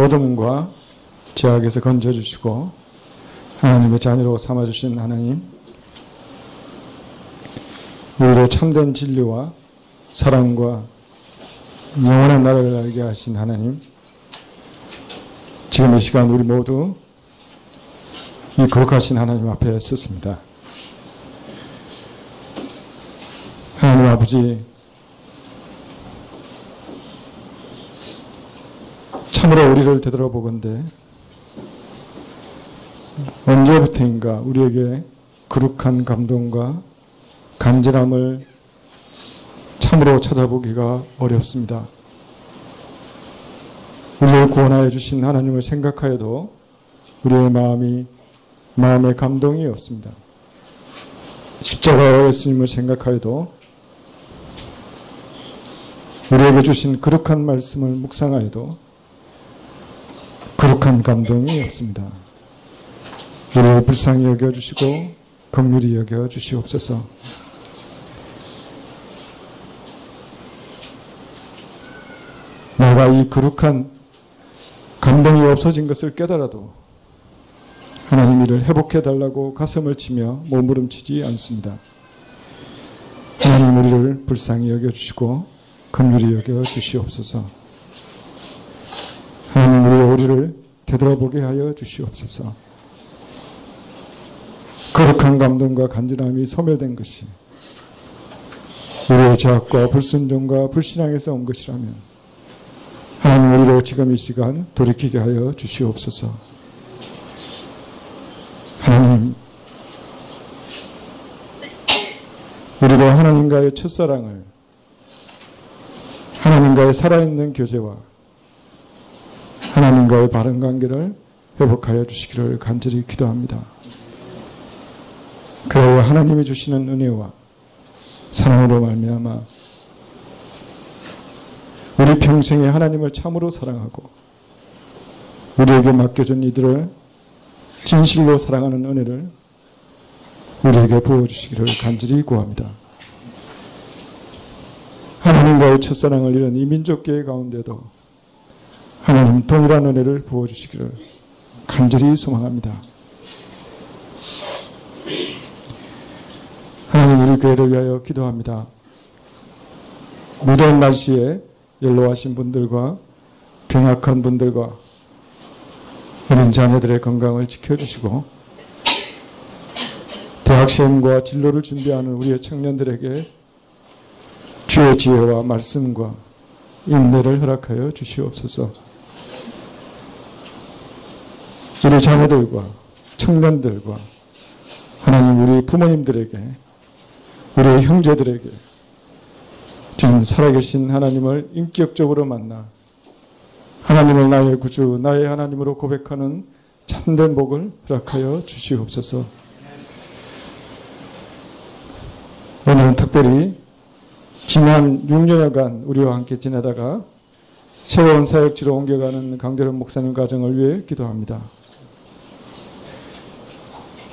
어둠과 죄악에서 건져주시고 하나님의 자녀로 삼아주신 하나님, 우리로 참된 진리와 사랑과 영원한 나라를 알게 하신 하나님, 지금 이 시간 우리 모두 이 거룩하신 하나님 앞에 섰습니다. 하나님 아버지, 참으로 우리를 되돌아보건대 언제부터인가 우리에게 거룩한 감동과 간절함을 참으로 찾아보기가 어렵습니다. 우리를 구원하여 주신 하나님을 생각하여도 우리의 마음에 감동이 없습니다. 십자가 예수님을 생각하여도 우리에게 주신 거룩한 말씀을 묵상하여도 거룩한 감동이 없습니다. 우리를 불쌍히 여겨주시고 긍휼히 여겨주시옵소서. 내가 이 거룩한 감동이 없어진 것을 깨달아도 하나님 이를 회복해달라고 가슴을 치며 몸부림치지 않습니다. 하나님 우리를 불쌍히 여겨주시고 긍휼히 여겨주시옵소서. 하나님 우리를 되돌아보게 하여 주시옵소서. 거룩한 감동과 간절함이 소멸된 것이 우리의 죄악과 불순종과 불신앙에서 온 것이라면 하나님 우리로 지금 이 시간 돌이키게 하여 주시옵소서. 하나님, 우리로 하나님과의 첫사랑을, 하나님과의 살아있는 교제와 하나님과의 바른 관계를 회복하여 주시기를 간절히 기도합니다. 그리고 하나님이 주시는 은혜와 사랑으로 말미암아 우리 평생에 하나님을 참으로 사랑하고 우리에게 맡겨준 이들을 진실로 사랑하는 은혜를 우리에게 부어주시기를 간절히 구합니다. 하나님과의 첫사랑을 잃은 이 민족계의 가운데도 하나님 동일한 은혜를 부어주시기를 간절히 소망합니다. 하나님 우리 교회를 위하여 기도합니다. 무더운 날씨에 연로하신 분들과 병약한 분들과 어린 자녀들의 건강을 지켜주시고 대학시험과 진로를 준비하는 우리의 청년들에게 주의 지혜와 말씀과 인내를 허락하여 주시옵소서. 우리 자녀들과 청년들과 하나님 우리 부모님들에게 우리의 형제들에게 주님 살아계신 하나님을 인격적으로 만나 하나님을 나의 구주, 나의 하나님으로 고백하는 참된 복을 허락하여 주시옵소서. 오늘은 특별히 지난 6년여간 우리와 함께 지내다가 새로운 사역지로 옮겨가는 강대련 목사님 가정을 위해 기도합니다.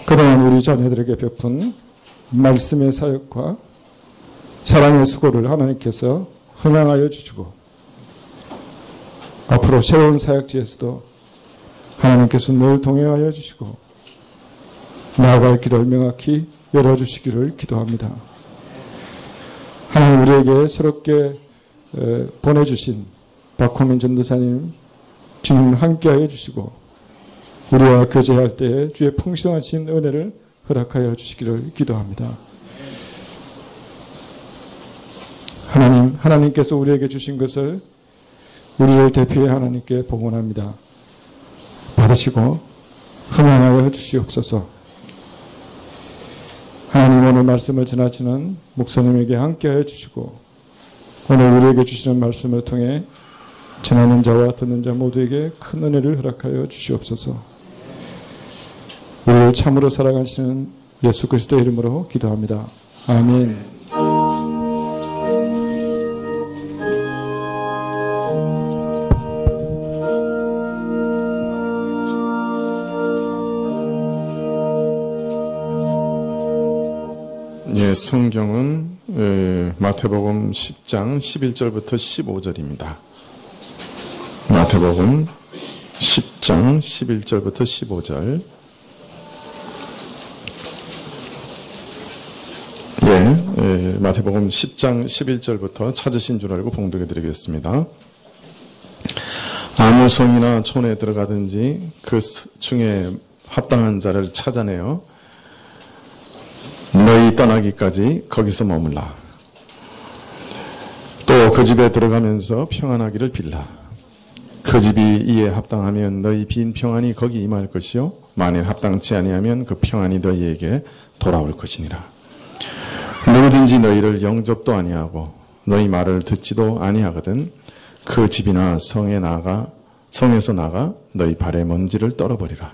그동안 우리 자녀들에게 베푼 말씀의 사역과 사랑의 수고를 하나님께서 흥행하여 주시고 앞으로 새로운 사역지에서도 하나님께서 늘 동행하여 주시고 나아갈 길을 명확히 열어주시기를 기도합니다. 하나님 우리에게 새롭게 보내주신 박호민 전도사님 주님 함께하여 주시고 우리와 교제할 때에 주의 풍성하신 은혜를 허락하여 주시기를 기도합니다. 하나님께서 우리에게 주신 것을 우리를 대표해 하나님께 봉헌합니다. 받으시고 흥행하여 주시옵소서. 하나님 오늘 말씀을 지나치는 목사님에게 함께하여 주시고 오늘 우리에게 주시는 말씀을 통해 전하는 자와 듣는 자 모두에게 큰 은혜를 허락하여 주시옵소서. 우리를 참으로 사랑하시는 예수 그리스도 이름으로 기도합니다. 아멘. 성경은 마태복음 10장 11절부터 15절입니다. 마태복음 10장 11절부터 15절. 마태복음 10장 11절부터 찾으신 줄 알고 봉독해 드리겠습니다. 아무 성이나 촌에 들어가든지 그 중에 합당한 자를 찾아내어 너희 떠나기까지 거기서 머물라. 또 그 집에 들어가면서 평안하기를 빌라. 그 집이 이에 합당하면 너희 빈 평안이 거기 임할 것이요 만일 합당치 아니하면 그 평안이 너희에게 돌아올 것이니라. 누구든지 너희를 영접도 아니하고 너희 말을 듣지도 아니하거든 그 집이나 성에서 나가 너희 발의 먼지를 떨어버리라.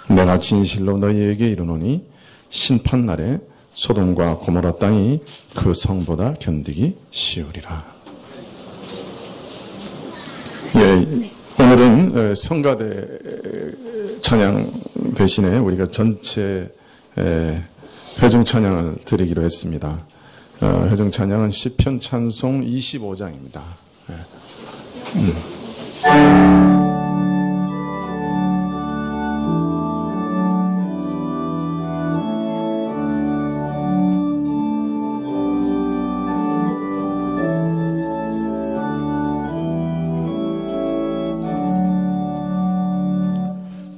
내가 진실로 너희에게 이르노니 심판날에 소돔과 고모라 땅이 그 성보다 견디기 쉬우리라. 오늘은 성가대 찬양 대신에 우리가 전체 회중 찬양을 드리기로 했습니다. 회중 찬양은 시편 찬송 25장입니다.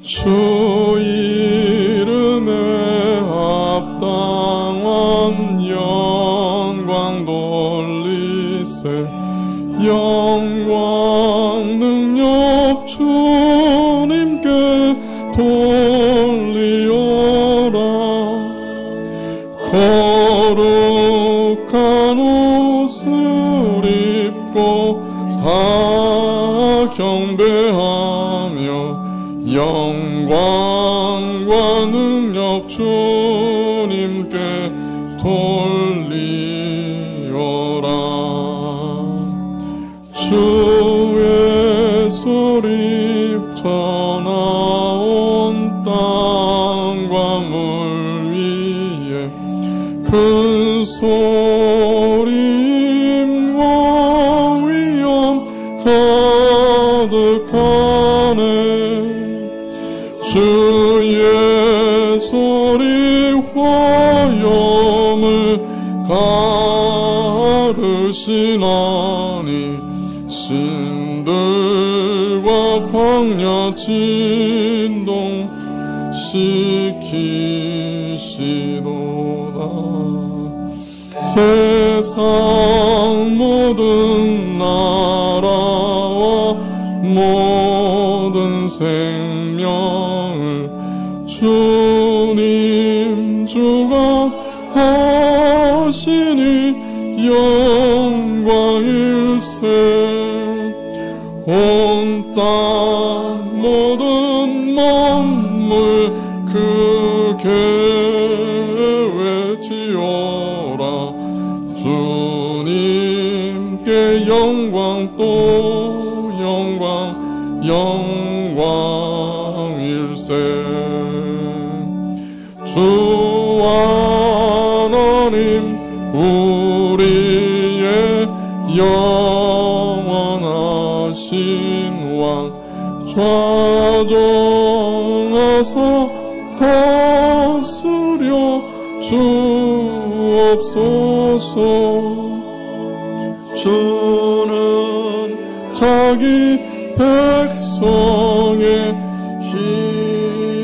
주 이름에 합당한 영광 돌리세. 영광 능력 주님께 돌리오라. 거룩한 옷을 입고 다 경배하며 영광과 능력 주님께 돌리오라. 주의 소리 전하온 땅과 물 위에 큰 소림과 위엄 가득하네. 주의 소리 화염을 가르시나니 신들과 광야 진동시키시도다. 세상 모든 나라와 모든 생명을 주님 주가 하시니 영광일세. 온 땅 모든 만물 크게 외치오라. 주님께 영광 또 영광 영광일세. 주 하나님 우리의 영원하신 왕 좌정하사 다스려 주옵소서. 주는 자기 백성의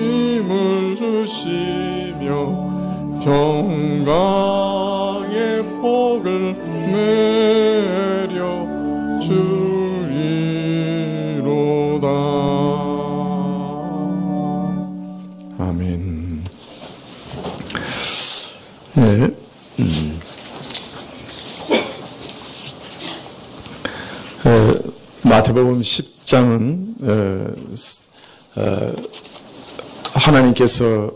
힘을 주시며 평강의 복을 내려 주리로다. 아멘. 네. 마태복음 10장은 하나님께서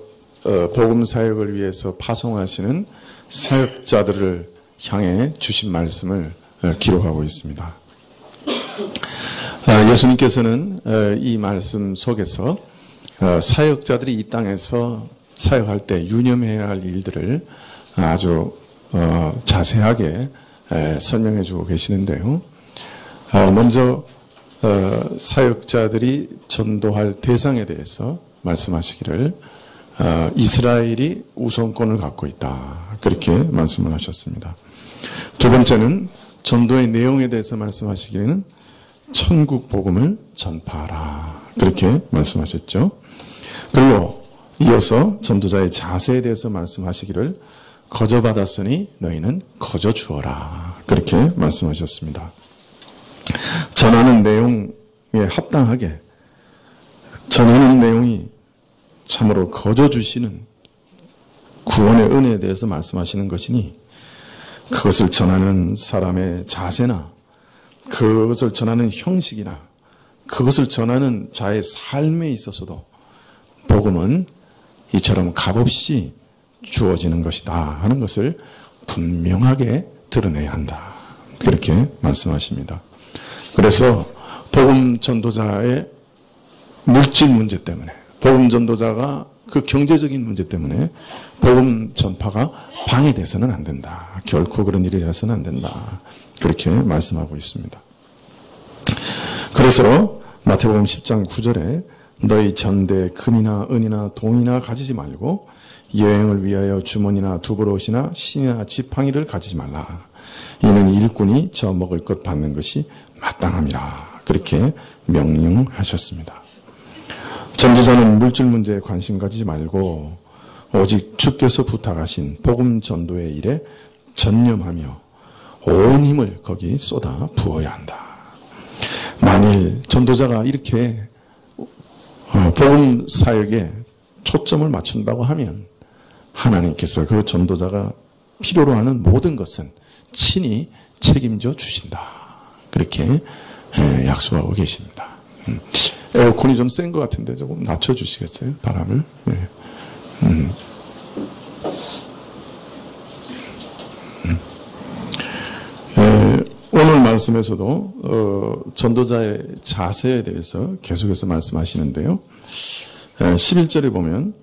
복음 사역을 위해서 파송하시는 사역자들을 향해 주신 말씀을 기록하고 있습니다. 예수님께서는 이 말씀 속에서 사역자들이 이 땅에서 사역할 때 유념해야 할 일들을 아주 자세하게 설명해 주고 계시는데요. 먼저 사역자들이 전도할 대상에 대해서 말씀하시기를 이스라엘이 우선권을 갖고 있다. 그렇게 말씀을 하셨습니다. 두 번째는 전도의 내용에 대해서 말씀하시기에는 천국 복음을 전파하라. 그렇게 말씀하셨죠. 그리고 이어서 전도자의 자세에 대해서 말씀하시기를 거저 받았으니 너희는 거저 주어라. 그렇게 말씀하셨습니다. 전하는 내용에 합당하게 전하는 내용이 참으로 거저 주시는 구원의 은혜에 대해서 말씀하시는 것이니 그것을 전하는 사람의 자세나 그것을 전하는 형식이나 그것을 전하는 자의 삶에 있어서도 복음은 이처럼 값없이 주어지는 것이다 하는 것을 분명하게 드러내야 한다. 그렇게 말씀하십니다. 그래서 복음 전도자의 물질 문제 때문에 복음 전도자가 그 경제적인 문제 때문에 복음 전파가 방해돼서는 안 된다. 결코 그런 일이 해서는 안 된다. 그렇게 말씀하고 있습니다. 그래서 마태복음 10장 9절에 너희 전대에 금이나 은이나 동이나 가지지 말고 여행을 위하여 주머니나 두부롯이나 신이나 지팡이를 가지지 말라. 이는 일꾼이 저 먹을 것 받는 것이 마땅함이라. 그렇게 명령하셨습니다. 전도자는 물질 문제에 관심 가지지 말고 오직 주께서 부탁하신 복음 전도의 일에 전념하며 온 힘을 거기 쏟아 부어야 한다. 만일 전도자가 이렇게 복음 사역에 초점을 맞춘다고 하면 하나님께서 그 전도자가 필요로 하는 모든 것은 친히 책임져 주신다. 그렇게 약속하고 계십니다. 에어컨이 좀 센 것 같은데 조금 낮춰주시겠어요? 바람을. 네. 오늘 말씀에서도 전도자의 자세에 대해서 계속해서 말씀하시는데요. 11절에 보면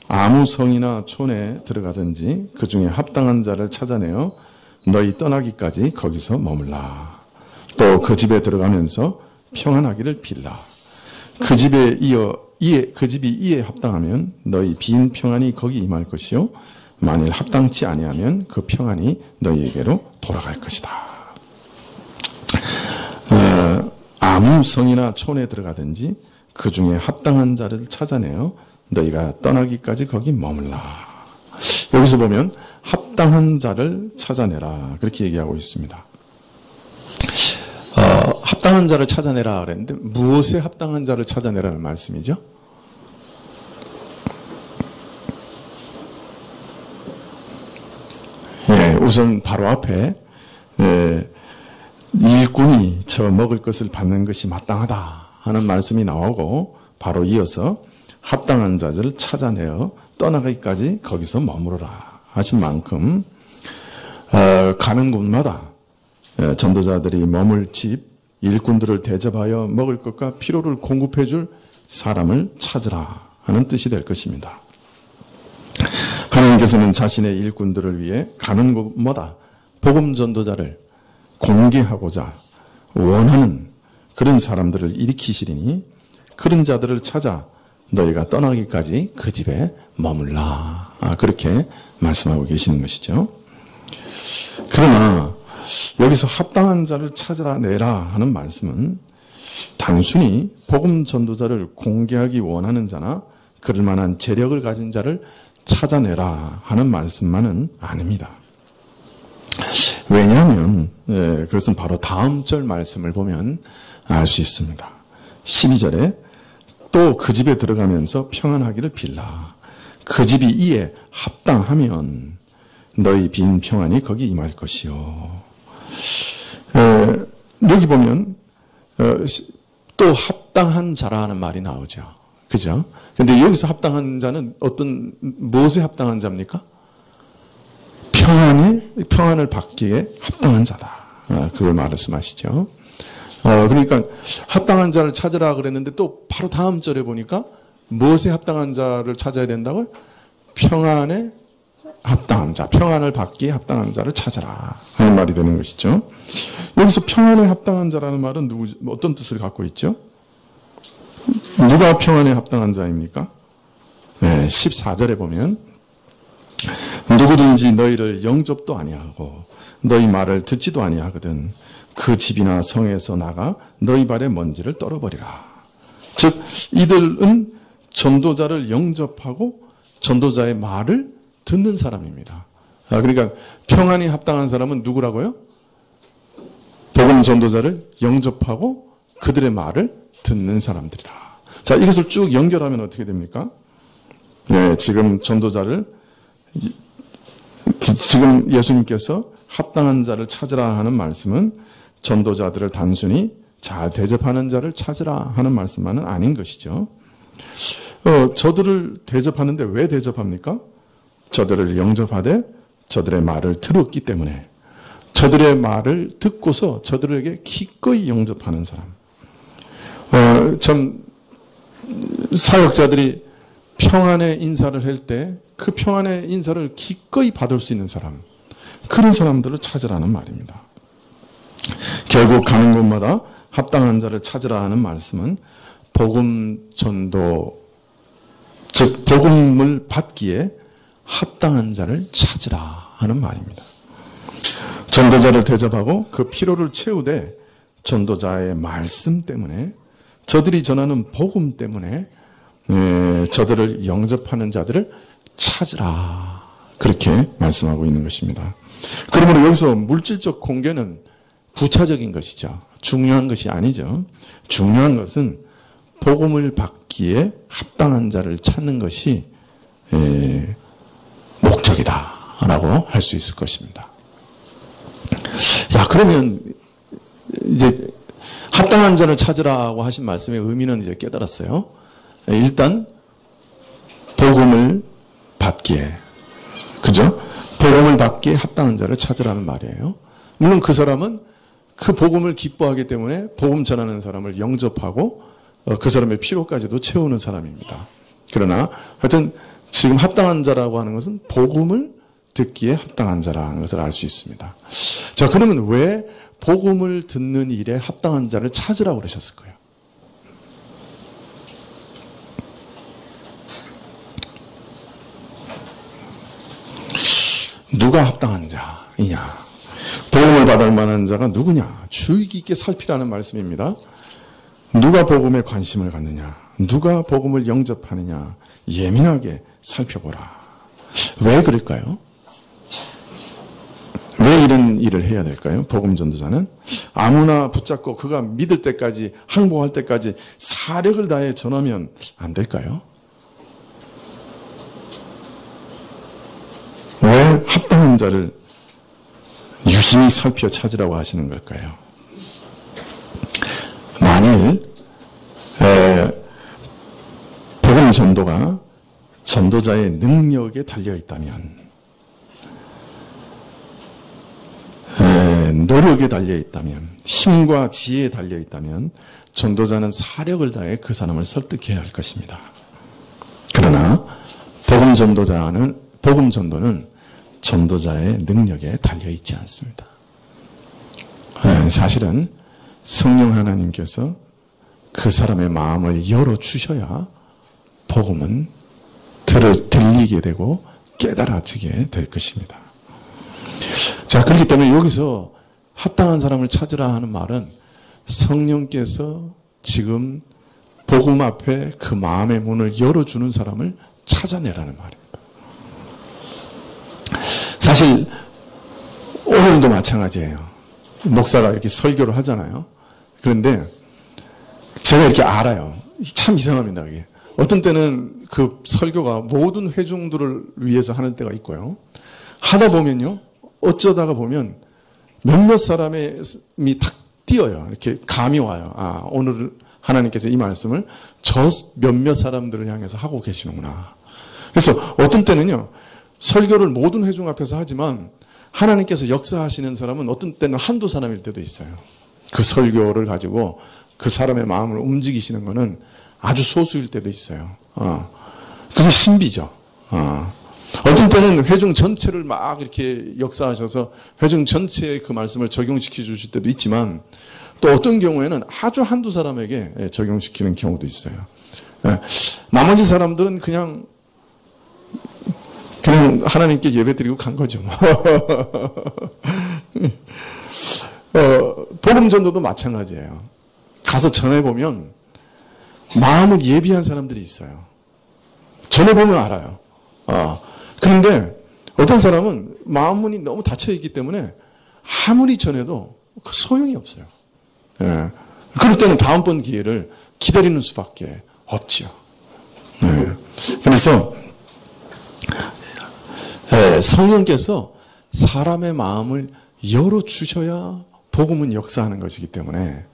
아무 성이나 촌에 들어가든지 그 중에 합당한 자를 찾아내어 너희 떠나기까지 거기서 머물라. 또 그 집에 들어가면서 평안하기를 빌라. 그 집이 이에 합당하면 너희 빈 평안이 거기 임할 것이요 만일 합당치 아니하면 그 평안이 너희에게로 돌아갈 것이다. 아무 성이나 촌에 들어가든지 그 중에 합당한 자를 찾아내어 너희가 떠나기까지 거기 머물라. 여기서 보면 합당한 자를 찾아내라 그렇게 얘기하고 있습니다. 합당한 자를 찾아내라 그랬는데 무엇에 합당한 자를 찾아내라는 말씀이죠? 우선 바로 앞에 일꾼이 저 먹을 것을 받는 것이 마땅하다 하는 말씀이 나오고 바로 이어서 합당한 자를 찾아내어 떠나기까지 거기서 머무르라 하신 만큼 가는 곳마다 전도자들이 머물 집, 일꾼들을 대접하여 먹을 것과 필요를 공급해 줄 사람을 찾으라 하는 뜻이 될 것입니다. 하나님께서는 자신의 일꾼들을 위해 가는 곳마다 복음 전도자를 공개하고자 원하는 그런 사람들을 일으키시리니 그런 자들을 찾아 너희가 떠나기까지 그 집에 머물라. 그렇게 말씀하고 계시는 것이죠. 그러나 여기서 합당한 자를 찾아내라 하는 말씀은 단순히 복음 전도자를 공개하기 원하는 자나 그럴 만한 재력을 가진 자를 찾아내라 하는 말씀만은 아닙니다. 왜냐하면 그것은 바로 다음 절 말씀을 보면 알 수 있습니다. 12절에 또 그 집에 들어가면서 평안하기를 빌라. 그 집이 이에 합당하면 너희 빈 평안이 거기 임할 것이요. 여기 보면 또 합당한 자라는 말이 나오죠. 그죠? 근데 여기서 합당한 자는 무엇에 합당한 자입니까? 평안을 받기에 합당한 자다. 그걸 말씀하시죠. 그러니까 합당한 자를 찾으라 그랬는데 또 바로 다음 절에 보니까 무엇에 합당한 자를 찾아야 된다고요? 평안에 합당한 자, 평안을 받기에 합당한 자를 찾아라 하는 말이 되는 것이죠. 여기서 평안에 합당한 자라는 말은 어떤 뜻을 갖고 있죠? 누가 평안에 합당한 자입니까? 네, 14절에 보면 누구든지 너희를 영접도 아니하고 너희 말을 듣지도 아니하거든 그 집이나 성에서 나가 너희 발의 먼지를 떨어버리라. 즉 이들은 전도자를 영접하고 전도자의 말을 듣는 사람입니다. 그러니까 평안이 합당한 사람은 누구라고요? 복음 전도자를 영접하고 그들의 말을 듣는 사람들이라. 자, 이것을 쭉 연결하면 어떻게 됩니까? 네, 지금 전도자를 지금 예수님께서 합당한 자를 찾으라 하는 말씀은 전도자들을 단순히 잘 대접하는 자를 찾으라 하는 말씀만은 아닌 것이죠. 저들을 대접하는데 왜 대접합니까? 저들을 영접하되 저들의 말을 들었기 때문에 저들의 말을 듣고서 저들에게 기꺼이 영접하는 사람. 참 사역자들이 평안의 인사를 할 때 그 평안의 인사를 기꺼이 받을 수 있는 사람, 그런 사람들을 찾으라는 말입니다. 결국 가는 곳마다 합당한 자를 찾으라 하는 말씀은 복음 전도, 즉 복음을 받기에 합당한 자를 찾으라 하는 말입니다. 전도자를 대접하고 그 필요를 채우되 전도자의 말씀 때문에 저들이 전하는 복음 때문에 저들을 영접하는 자들을 찾으라. 그렇게 말씀하고 있는 것입니다. 그러므로 여기서 물질적 공개는 부차적인 것이죠. 중요한 것이 아니죠. 중요한 것은 복음을 받기에 합당한 자를 찾는 것이 목적이다라고 할 수 있을 것입니다. 야, 그러면 이제 합당한 자를 찾으라고 하신 말씀의 의미는 이제 깨달았어요. 일단 복음을 받기에, 그죠? 복음을 받기에 합당한 자를 찾으라는 말이에요. 물론 그 사람은 그 복음을 기뻐하기 때문에 복음 전하는 사람을 영접하고 그 사람의 필요까지도 채우는 사람입니다. 그러나 하여튼 지금 합당한 자라고 하는 것은 복음을 듣기에 합당한 자라는 것을 알 수 있습니다. 자, 그러면 왜 복음을 듣는 일에 합당한 자를 찾으라고 그러셨을까요? 누가 합당한 자이냐? 복음을 받을 만한 자가 누구냐? 주의 깊게 살피라는 말씀입니다. 누가 복음에 관심을 갖느냐? 누가 복음을 영접하느냐? 예민하게 살펴보라. 왜 그럴까요? 왜 이런 일을 해야 될까요? 복음 전도자는 아무나 붙잡고 그가 믿을 때까지, 항복할 때까지 사력을 다해 전하면 안 될까요? 왜 합당한 자를 유심히 살펴 찾으라고 하시는 걸까요? 만일 복음 전도가 전도자의 능력에 달려있다면, 노력에 달려있다면, 힘과 지혜에 달려있다면 전도자는 사력을 다해 그 사람을 설득해야 할 것입니다. 그러나 복음 전도는 전도자의 능력에 달려있지 않습니다. 사실은 성령 하나님께서 그 사람의 마음을 열어주셔야 복음은 들리게 되고 깨달아지게 될 것입니다. 자, 그렇기 때문에 여기서 합당한 사람을 찾으라 하는 말은 성령께서 지금 복음 앞에 그 마음의 문을 열어주는 사람을 찾아내라는 말입니다. 사실 오늘도 마찬가지예요. 목사가 이렇게 설교를 하잖아요. 그런데 제가 이렇게 알아요. 참 이상합니다. 이게. 어떤 때는 그 설교가 모든 회중들을 위해서 하는 때가 있고요. 하다 보면요, 어쩌다가 보면 몇몇 사람이 탁 띄어요. 이렇게 감이 와요. 아, 오늘 하나님께서 이 말씀을 저 몇몇 사람들을 향해서 하고 계시는구나. 그래서 어떤 때는요, 설교를 모든 회중 앞에서 하지만 하나님께서 역사하시는 사람은 어떤 때는 한두 사람일 때도 있어요. 그 설교를 가지고 그 사람의 마음을 움직이시는 것은 아주 소수일 때도 있어요. 그게 신비죠. 어떤 때는 회중 전체를 막 이렇게 역사하셔서 회중 전체에 그 말씀을 적용시켜 주실 때도 있지만 또 어떤 경우에는 아주 한두 사람에게 적용시키는 경우도 있어요. 나머지 사람들은 그냥 하나님께 예배드리고 간 거죠. 복음 전도도 마찬가지예요. 가서 전해보면 마음을 예비한 사람들이 있어요. 전해보면 알아요. 그런데 어떤 사람은 마음문이 너무 닫혀있기 때문에 아무리 전해도 소용이 없어요. 그럴 때는 다음번 기회를 기다리는 수밖에 없지요. 그래서 성령께서 사람의 마음을 열어주셔야 복음은 역사하는 것이기 때문에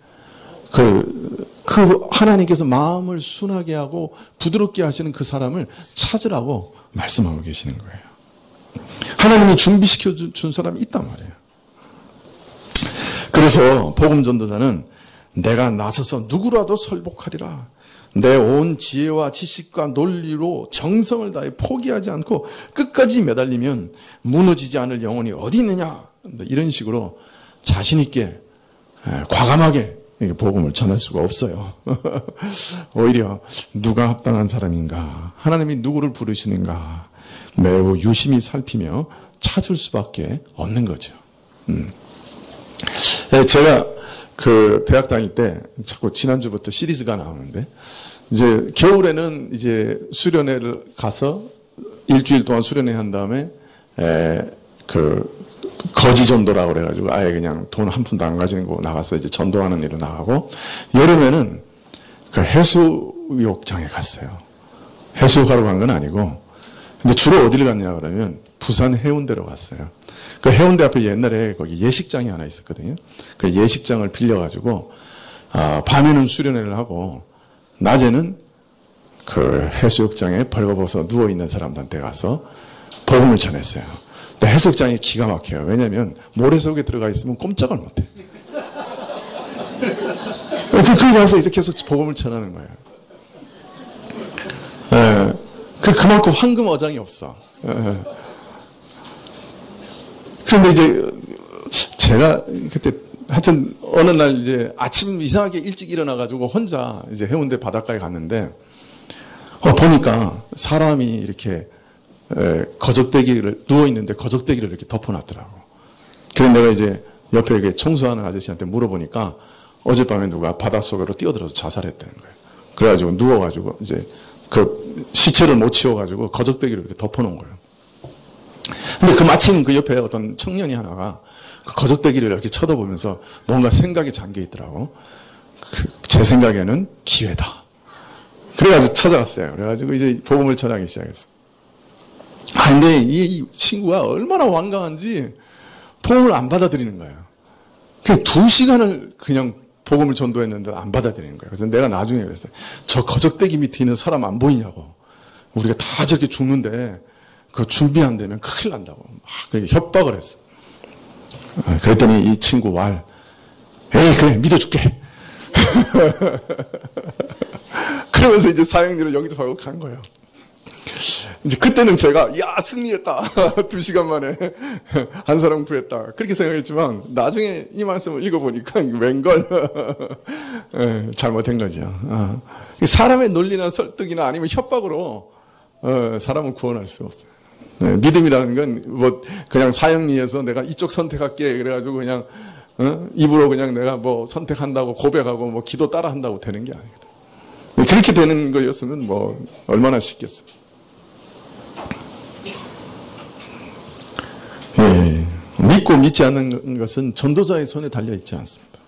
그 하나님께서 마음을 순하게 하고 부드럽게 하시는 그 사람을 찾으라고 말씀하고 계시는 거예요. 하나님이 준비시켜 준 사람이 있단 말이에요. 그래서 복음 전도자는 내가 나서서 누구라도 설복하리라. 내 온 지혜와 지식과 논리로 정성을 다해 포기하지 않고 끝까지 매달리면 무너지지 않을 영혼이 어디 있느냐. 이런 식으로 자신 있게 과감하게 복음을 전할 수가 없어요. 오히려 누가 합당한 사람인가, 하나님이 누구를 부르시는가 매우 유심히 살피며 찾을 수밖에 없는 거죠. 제가 그 대학 다닐 때 자꾸 지난주부터 시리즈가 나오는데 이제 겨울에는 이제 수련회를 가서 일주일 동안 수련회 한 다음에 그 거지 전도라고 그래가지고 아예 그냥 돈 한 푼도 안 가지고 나가서 이제 전도하는 일로 나가고, 여름에는 그 해수욕장에 갔어요. 해수욕하러 간 건 아니고, 근데 주로 어디를 갔냐 그러면 부산 해운대로 갔어요. 그 해운대 앞에 옛날에 거기 예식장이 하나 있었거든요. 그 예식장을 빌려가지고 밤에는 수련회를 하고 낮에는 그 해수욕장에 벌거벗어 누워 있는 사람들한테 가서 복음을 전했어요. 근데 해수욕장이 기가 막혀요. 왜냐하면 모래 속에 들어가 있으면 꼼짝을 못해. 거기 가서 이렇게 계속 복음을 전하는 거예요. 그만큼 황금어장이 없어. 그런데 이제 제가 그때 하여튼 어느 날 이제 아침 이상하게 일찍 일어나가지고 혼자 이제 해운대 바닷가에 갔는데 보니까 사람이 이렇게 거적대기를 누워있는데 거적대기를 이렇게 덮어놨더라고. 그래서 내가 이제 옆에 이렇게 청소하는 아저씨한테 물어보니까 어젯밤에 누가 바닷속으로 뛰어들어서 자살했다는 거예요. 그래가지고 누워가지고 이제 그 시체를 못 치워가지고 거적대기를 이렇게 덮어놓은 거예요. 근데 그 마침 그 옆에 어떤 청년이 하나가 그 거적대기를 이렇게 쳐다보면서 뭔가 생각에 잠겨 있더라고. 제 생각에는 기회다. 그래가지고 찾아갔어요. 그래가지고 이제 복음을 전하기 시작했어. 근데 이 친구가 얼마나 완강한지 복음을 안 받아들이는 거예요. 그냥 2시간을 그냥 복음을 전도했는데 안 받아들이는 거예요. 그래서 내가 나중에 그랬어요. 저 거적대기 밑에 있는 사람 안 보이냐고. 우리가 다 저렇게 죽는데 그거 준비 안 되면 큰일 난다고. 막 그렇게 협박을 했어. 그랬더니 이 친구 에이 그래 믿어줄게. 그러면서 이제 사형리를 영접하고 간 거예요. 이제 그때는 제가 승리했다. 2시간 만에 한 사람 구했다. 그렇게 생각했지만 나중에 이 말씀을 읽어보니까 웬걸 잘못된 거죠. 사람의 논리나 설득이나 아니면 협박으로 사람을 구원할 수가 없어요. 믿음이라는 건 뭐 그냥 사형리에서 내가 이쪽 선택할게 그래가지고 그냥 입으로 그냥 내가 뭐 선택한다고 고백하고 뭐 기도 따라 한다고 되는 게 아니거든. 그렇게 되는 거였으면 뭐 얼마나 쉽겠어. 믿고 믿지 않는 것은 전도자의 손에 달려 있지 않습니다.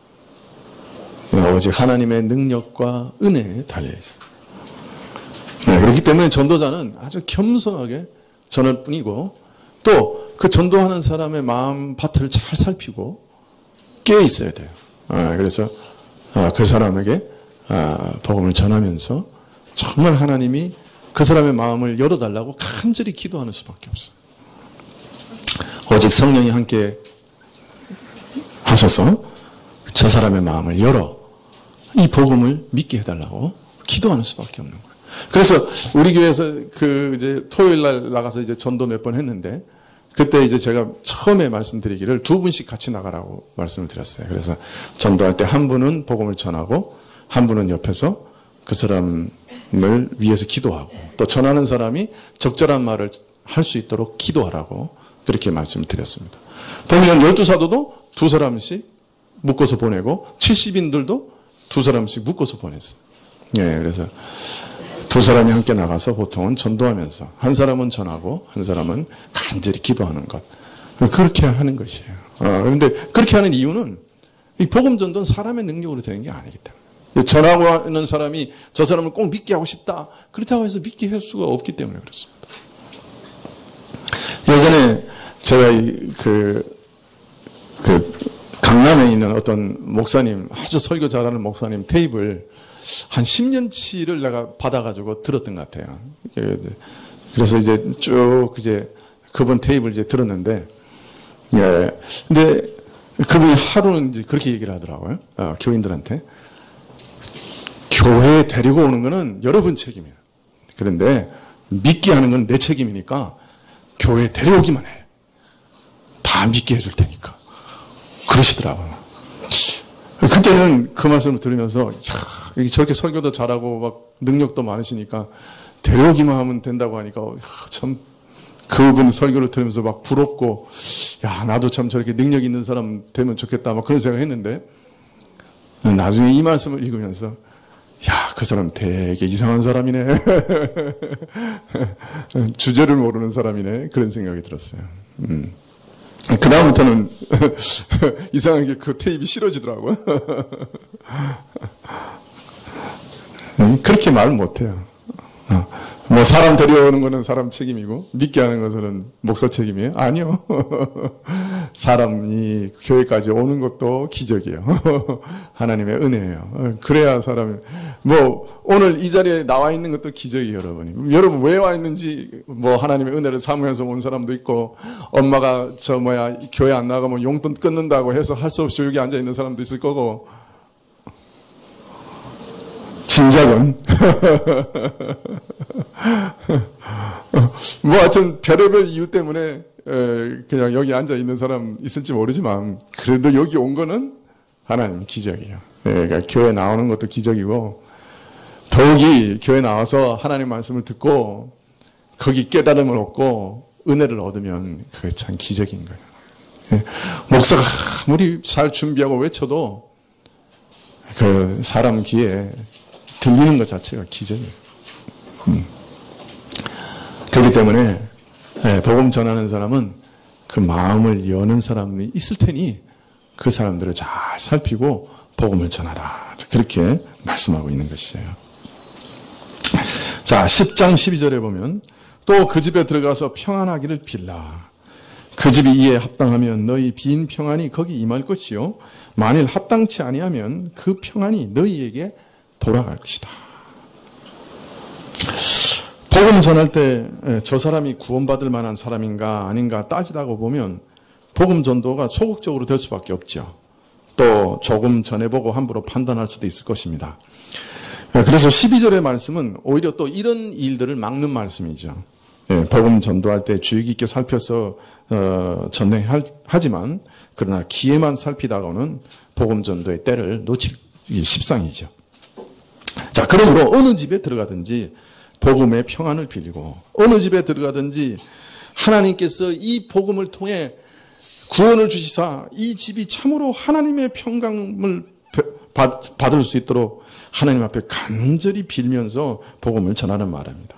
오직 하나님의 능력과 은혜에 달려 있어요. 그렇기 때문에 전도자는 아주 겸손하게 전할 뿐이고 또 그 전도하는 사람의 마음 밭을 잘 살피고 깨어 있어야 돼요. 그래서 그 사람에게 복음을 전하면서 정말 하나님이 그 사람의 마음을 열어달라고 간절히 기도하는 수밖에 없어요. 오직 성령이 함께 하셔서 저 사람의 마음을 열어 이 복음을 믿게 해달라고 기도하는 수밖에 없는 거예요. 그래서 우리 교회에서 이제 토요일 날 나가서 이제 전도 몇 번 했는데, 그때 이제 제가 처음에 말씀드리기를 2분씩 같이 나가라고 말씀을 드렸어요. 그래서 전도할 때 한 분은 복음을 전하고, 한 분은 옆에서 그 사람을 위해서 기도하고, 또 전하는 사람이 적절한 말을 할 수 있도록 기도하라고 그렇게 말씀을 드렸습니다. 보면 12사도도 2사람씩 묶어서 보내고, 70인들도 2사람씩 묶어서 보냈어요. 예, 그래서 2사람이 함께 나가서 보통은 전도하면서 한 사람은 전하고 한 사람은 간절히 기도하는 것. 그렇게 하는 것이에요. 그런데 그렇게 하는 이유는 이 복음 전도는 사람의 능력으로 되는 게 아니기 때문에. 전하고 하는 사람이 저 사람을 꼭 믿게 하고 싶다. 그렇다고 해서 믿게 할 수가 없기 때문에 그렇습니다. 예전에 제가 강남에 있는 어떤 목사님, 아주 설교 잘하는 목사님 테이프를 한 10년치를 내가 받아가지고 들었던 것 같아요. 그래서 이제 쭉 그분 테이프를 이제 들었는데, 예. 근데 그분이 하루는 이제 그렇게 얘기를 하더라고요. 교인들한테. 교회에 데리고 오는 거는 여러분 책임이에요. 그런데 믿게 하는 건 내 책임이니까 교회에 데려오기만 해. 다 믿게 해줄 테니까. 그러시더라고요. 그때는 그 말씀을 들으면서, 저렇게 설교도 잘하고 막 능력도 많으시니까 데려오기만 하면 된다고 하니까 참 그분 설교를 들으면서 막 부럽고, 야, 나도 참 저렇게 능력 있는 사람 되면 좋겠다, 막 그런 생각을 했는데, 나중에 이 말씀을 읽으면서, 야, 그 사람 되게 이상한 사람이네. 주제를 모르는 사람이네. 그런 생각이 들었어요. 그다음부터는 이상하게 그 테이프가 싫어지더라고요. 그렇게 말 못해요. 뭐 사람 데려오는 거는 사람 책임이고 믿게 하는 것은 목사 책임이에요? 아니요. 사람이 교회까지 오는 것도 기적이에요. 하나님의 은혜예요. 그래야 사람이, 뭐 오늘 이 자리에 나와 있는 것도 기적이에요, 여러분이. 여러분 왜 와 있는지, 뭐 하나님의 은혜를 사모해서 온 사람도 있고, 엄마가 교회 안 나가면 용돈 끊는다고 해서 할 수 없이 여기 앉아 있는 사람도 있을 거고, 진작은 뭐 하여튼 별의별 이유 때문에 그냥 여기 앉아 있는 사람 있을지 모르지만, 그래도 여기 온 거는 하나님 기적이에요. 그러니까 교회 나오는 것도 기적이고, 더욱이 교회 나와서 하나님 말씀을 듣고 거기 깨달음을 얻고 은혜를 얻으면 그게 참 기적인 거예요. 목사가 아무리 잘 준비하고 외쳐도 그 사람 귀에 들리는 것 자체가 기적이에요. 그렇기 때문에 복음 전하는 사람은 그 마음을 여는 사람이 있을 테니 그 사람들을 잘 살피고 복음을 전하라. 그렇게 말씀하고 있는 것이에요. 자, 10장 12절에 보면, 또 그 집에 들어가서 평안하기를 빌라. 그 집이 이에 합당하면 너희 빈 평안이 거기 임할 것이요, 만일 합당치 아니하면 그 평안이 너희에게 돌아갈 것이다. 복음 전할 때 저 사람이 구원받을 만한 사람인가 아닌가 따지다가 보면 복음 전도가 소극적으로 될 수밖에 없죠. 또 조금 전해보고 함부로 판단할 수도 있을 것입니다. 그래서 12절의 말씀은 오히려 또 이런 일들을 막는 말씀이죠. 복음 전도할 때 주의 깊게 살펴서 전행하지만, 그러나 기회만 살피다가는 복음 전도의 때를 놓칠 십상이죠. 자, 그러므로 어느 집에 들어가든지 복음의 평안을 빌리고, 어느 집에 들어가든지 하나님께서 이 복음을 통해 구원을 주시사 이 집이 참으로 하나님의 평강을 받을 수 있도록 하나님 앞에 간절히 빌면서 복음을 전하는 말입니다.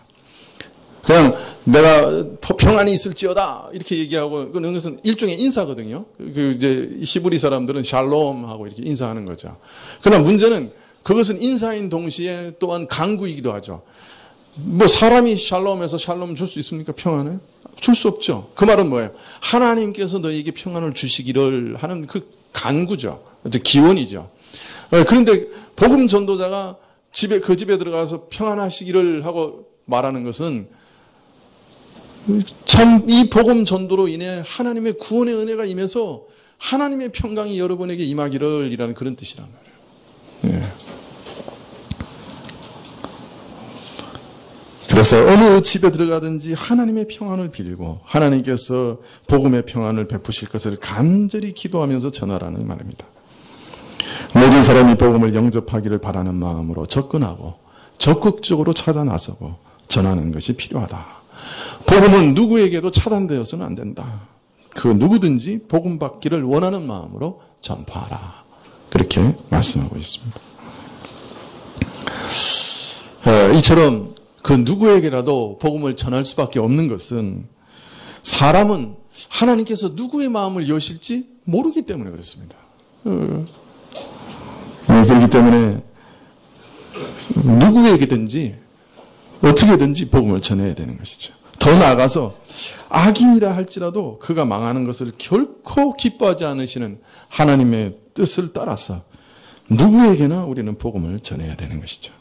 그냥 내가 평안이 있을지어다 이렇게 얘기하고, 그런 것은 일종의 인사거든요. 이제 히브리 사람들은 샬롬하고 이렇게 인사하는 거죠. 그러나 문제는 그것은 인사인 동시에 또한 강구이기도 하죠. 뭐 사람이 샬롬에서 샬롬 줄 수 있습니까? 평안을? 줄 수 없죠. 그 말은 뭐예요? 하나님께서 너에게 평안을 주시기를 하는 그 간구죠. 기원이죠. 그런데 복음 전도자가 그 집에 들어가서 평안하시기를 하고 말하는 것은 참 이 복음 전도로 인해 하나님의 구원의 은혜가 임해서 하나님의 평강이 여러분에게 임하기를 이라는 그런 뜻이란 말이에요. 그래서 어느 집에 들어가든지 하나님의 평안을 빌고 하나님께서 복음의 평안을 베푸실 것을 간절히 기도하면서 전하라는 말입니다. 모든 사람이 복음을 영접하기를 바라는 마음으로 접근하고 적극적으로 찾아 나서고 전하는 것이 필요하다. 복음은 누구에게도 차단되어서는 안 된다. 그 누구든지 복음 받기를 원하는 마음으로 전파하라. 그렇게 말씀하고 있습니다. 이처럼 그 누구에게라도 복음을 전할 수밖에 없는 것은 사람은 하나님께서 누구의 마음을 여실지 모르기 때문에 그렇습니다. 그렇기 때문에 누구에게든지 어떻게든지 복음을 전해야 되는 것이죠. 더 나아가서 악인이라 할지라도 그가 망하는 것을 결코 기뻐하지 않으시는 하나님의 뜻을 따라서 누구에게나 우리는 복음을 전해야 되는 것이죠.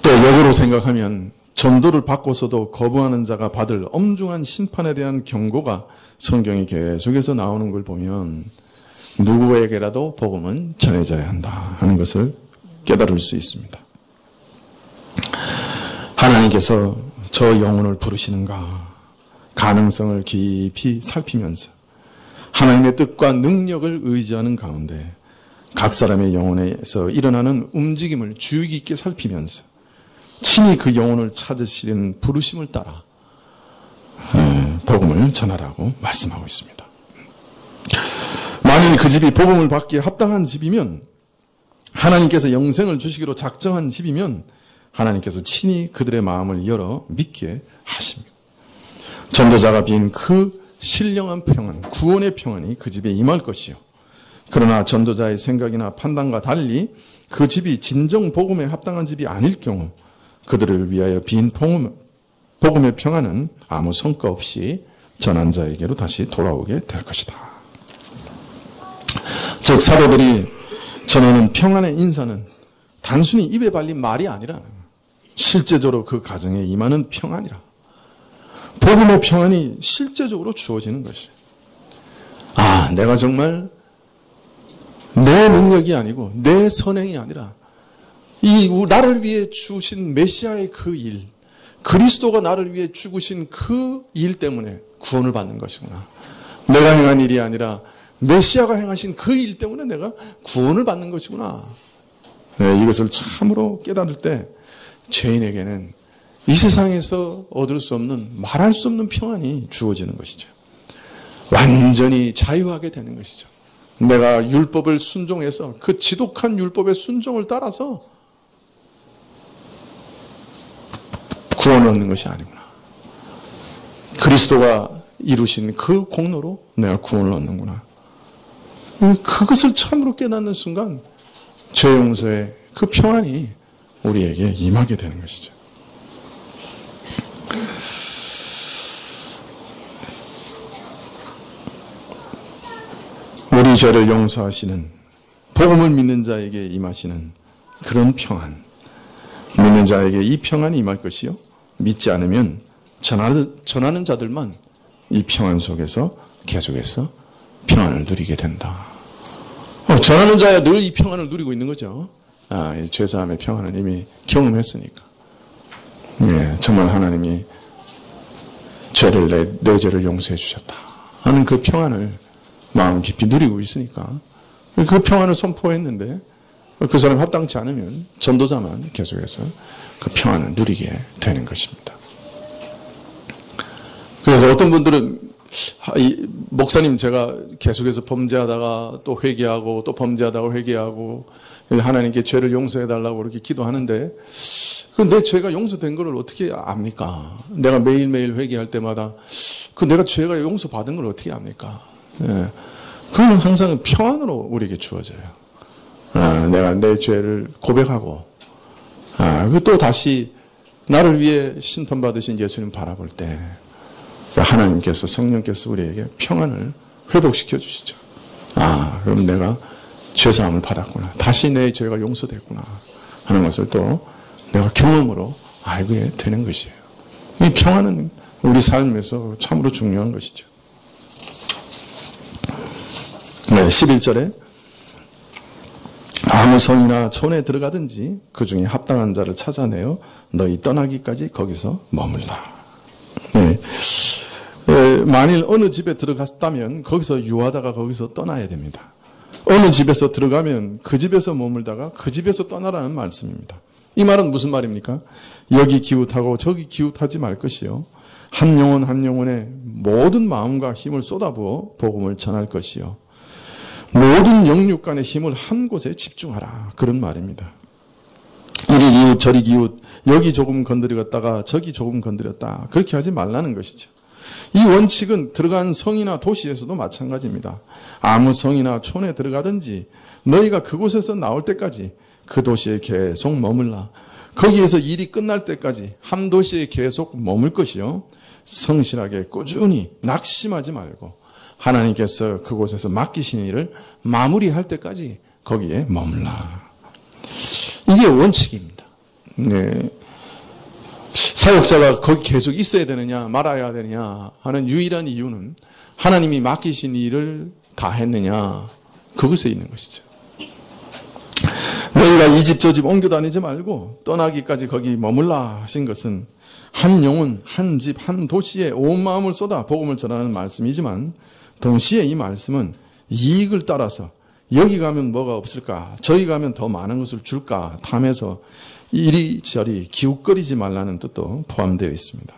또 역으로 생각하면 전도를 받고서도 거부하는 자가 받을 엄중한 심판에 대한 경고가 성경에 계속해서 나오는 걸 보면 누구에게라도 복음은 전해져야 한다 하는 것을 깨달을 수 있습니다. 하나님께서 저 영혼을 부르시는가 가능성을 깊이 살피면서 하나님의 뜻과 능력을 의지하는 가운데 각 사람의 영혼에서 일어나는 움직임을 주의 깊게 살피면서 친히 그 영혼을 찾으시려는 부르심을 따라 복음을 전하라고 말씀하고 있습니다. 만일 그 집이 복음을 받기에 합당한 집이면 하나님께서 영생을 주시기로 작정한 집이면 하나님께서 친히 그들의 마음을 열어 믿게 하십니다. 전도자가 빈 그 신령한 평안, 구원의 평안이 그 집에 임할 것이요. 그러나 전도자의 생각이나 판단과 달리 그 집이 진정 복음에 합당한 집이 아닐 경우 그들을 위하여 빈 복음의 평안은 아무 성과 없이 전한 자에게로 다시 돌아오게 될 것이다. 즉 사도들이 전하는 평안의 인사는 단순히 입에 발린 말이 아니라 실제적으로 그 가정에 임하는 평안이라. 복음의 평안이 실제적으로 주어지는 것이에요. 아, 내가 정말 내 능력이 아니고 내 선행이 아니라 이 나를 위해 주신 메시아의 그 일, 그리스도가 나를 위해 죽으신 그 일 때문에 구원을 받는 것이구나. 내가 행한 일이 아니라 메시아가 행하신 그 일 때문에 내가 구원을 받는 것이구나. 네, 이것을 참으로 깨달을 때 죄인에게는 이 세상에서 얻을 수 없는 말할 수 없는 평안이 주어지는 것이죠. 완전히 자유하게 되는 것이죠. 내가 율법을 순종해서 그 지독한 율법의 순종을 따라서 구원을 얻는 것이 아니구나. 그리스도가 이루신 그 공로로 내가 구원을 얻는구나. 그것을 참으로 깨닫는 순간 죄 용서의 그 평안이 우리에게 임하게 되는 것이죠. 우리 죄를 용서하시는 복음을 믿는 자에게 임하시는 그런 평안, 믿는 자에게 이 평안이 임할 것이요 믿지 않으면 전하는 자들만 이 평안 속에서 계속해서 평안을 누리게 된다. 전하는 자야 늘 이 평안을 누리고 있는 거죠. 이 죄사함의 평안을 이미 경험했으니까. 네, 정말 하나님이 내 죄를 용서해 주셨다 하는 그 평안을 마음 깊이 누리고 있으니까 그 평안을 선포했는데 그 사람이 합당치 않으면 전도자만 계속해서 그 평안을 누리게 되는 것입니다. 그래서 어떤 분들은 목사님 제가 계속해서 범죄하다가 또 회개하고 또 범죄하다가 회개하고 하나님께 죄를 용서해 달라고 그렇게 기도하는데 내 죄가 용서된 걸 어떻게 압니까? 내가 매일매일 회개할 때마다 내가 죄가 용서받은 걸 어떻게 압니까? 예. 그건 항상 평안으로 우리에게 주어져요. 내가 내 죄를 고백하고 또 다시 나를 위해 심판받으신 예수님 바라볼 때 하나님께서 성령께서 우리에게 평안을 회복시켜 주시죠. 그럼 내가 죄사함을 받았구나. 다시 내 죄가 용서됐구나 하는 것을 또 내가 경험으로 알게 되는 것이에요. 이 평안은 우리 삶에서 참으로 중요한 것이죠. 네, 11절에 아무 성이나 촌에 들어가든지 그 중에 합당한 자를 찾아내어 너희 떠나기까지 거기서 머물라. 네. 만일 어느 집에 들어갔다면 거기서 유하다가 거기서 떠나야 됩니다. 어느 집에서 들어가면 그 집에서 머물다가 그 집에서 떠나라는 말씀입니다. 이 말은 무슨 말입니까? 여기 기웃하고 저기 기웃하지 말 것이요. 한 영혼 한 영혼에 모든 마음과 힘을 쏟아부어 복음을 전할 것이요. 모든 영육 간의 힘을 한 곳에 집중하라. 그런 말입니다. 이리 기웃 저리 기웃 여기 조금 건드렸다가 저기 조금 건드렸다. 그렇게 하지 말라는 것이죠. 이 원칙은 들어간 성이나 도시에서도 마찬가지입니다. 아무 성이나 촌에 들어가든지 너희가 그곳에서 나올 때까지 그 도시에 계속 머물라. 거기에서 일이 끝날 때까지 한 도시에 계속 머물 것이요. 성실하게 꾸준히 낙심하지 말고 하나님께서 그곳에서 맡기신 일을 마무리할 때까지 거기에 머물라. 이게 원칙입니다. 네. 사역자가 거기 계속 있어야 되느냐 말아야 되느냐 하는 유일한 이유는 하나님이 맡기신 일을 다 했느냐 그것에 있는 것이죠. 너희가 이 집 저 집 옮겨 다니지 말고 떠나기까지 거기 머물라 하신 것은 한 영혼, 한 집, 한 도시에 온 마음을 쏟아 복음을 전하는 말씀이지만 동시에 이 말씀은 이익을 따라서 여기 가면 뭐가 없을까 저기 가면 더 많은 것을 줄까 탐해서 이리저리 기웃거리지 말라는 뜻도 포함되어 있습니다.